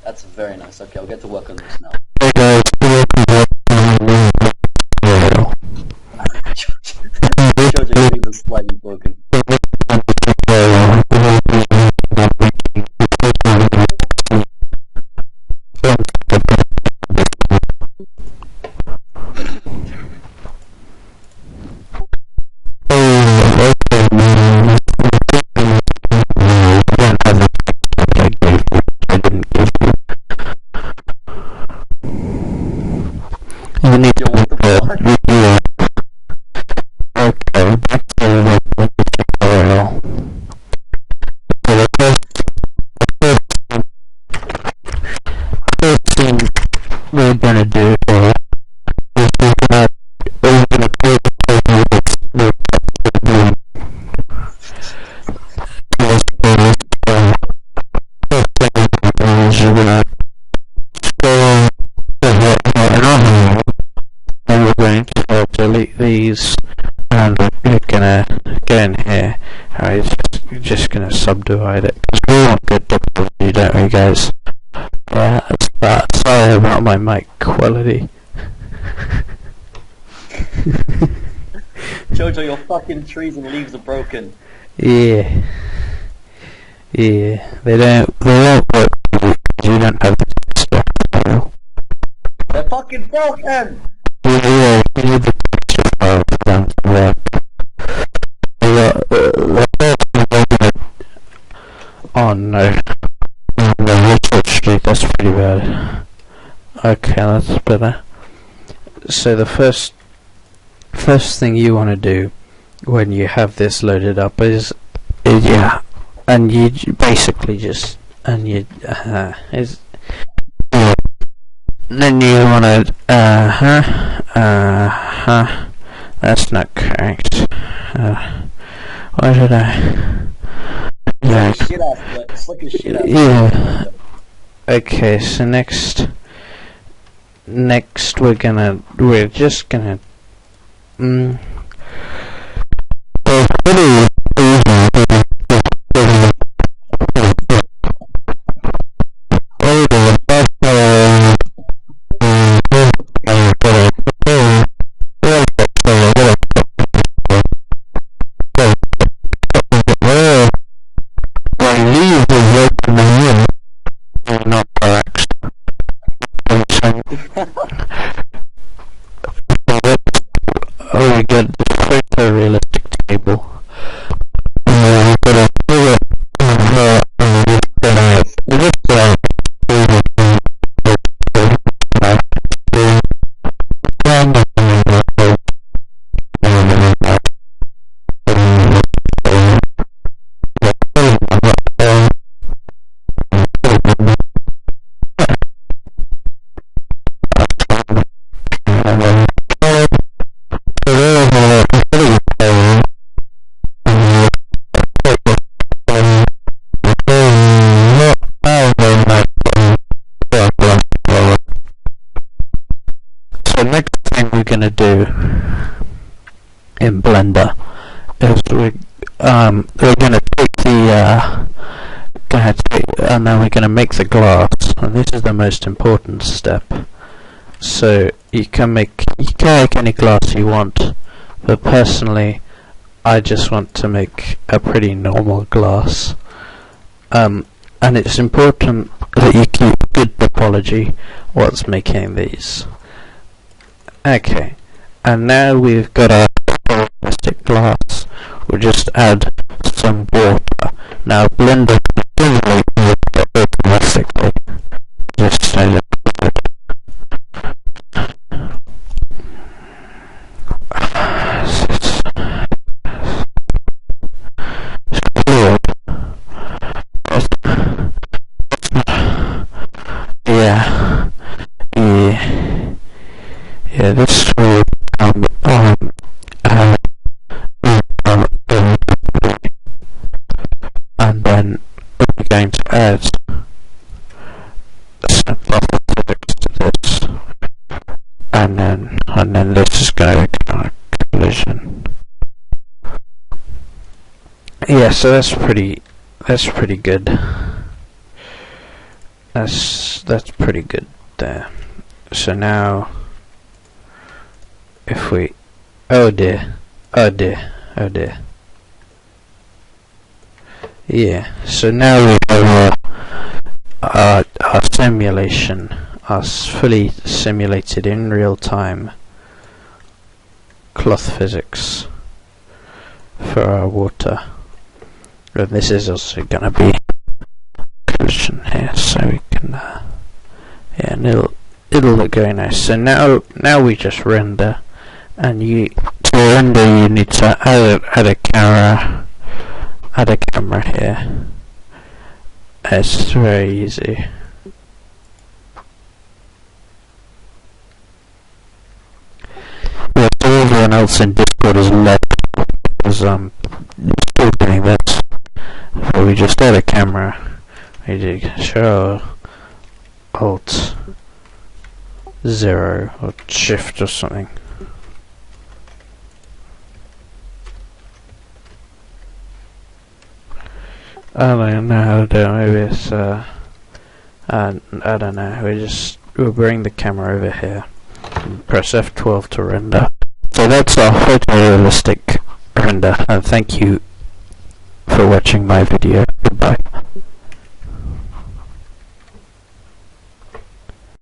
That's very nice. Okay, I'll get to work on this now. Hey guys, George, your things are slightly broken. Yo, what the fuck? Okay, back to the tutorial. So the first thing we're gonna do is we're gonna create a and we're going to delete these, and we're gonna go in here. Alright, just gonna subdivide it because we want good quality, don't we, guys? Yeah, that's that. Sorry about my mic quality. Jojo, your fucking trees and leaves are broken. Yeah. Yeah, they won't work because you don't have the texture. They're fucking broken! Yeah, we need the texture file for them to work. Oh no. Oh no, Street, that's pretty bad. Okay, that's better. So the first thing you want to do when you have this loaded up is yeah, and you basically just then you want to that's not correct. Why did I? Yeah. Yeah. Okay, so next we're just gonna oh, we got the photorealistic table. Next thing we're gonna do in Blender is we're gonna take and then we're gonna make the glass, and this is the most important step. So you can make any glass you want, but personally I just want to make a pretty normal glass, and it's important that you keep good topology whilst making these. Okay, and now we've got our plastic glass. We'll just add some water. Now Blender will simulate water automatically. Just say that. Yeah, this will and then we're going to add some physics to this, and then this is going to become a collision. Yeah, so that's pretty good. That's pretty good there. So now, if we, oh dear, oh dear, oh dear. Yeah. So now we have our simulation, our fully simulated in real time cloth physics for our water. And this is also going to be collision here, so we can yeah, and it'll look very nice. So now we just render, and to render you need to add a camera here. It's very easy. Yeah, so everyone else in Discord is led because still doing this. So we just add a camera. We do show Alt 0 or Shift or something. I don't know how to do it. Maybe it's I don't know. We'll bring the camera over here and press F12 to render. So that's our photorealistic render, and thank you for watching my video. Goodbye.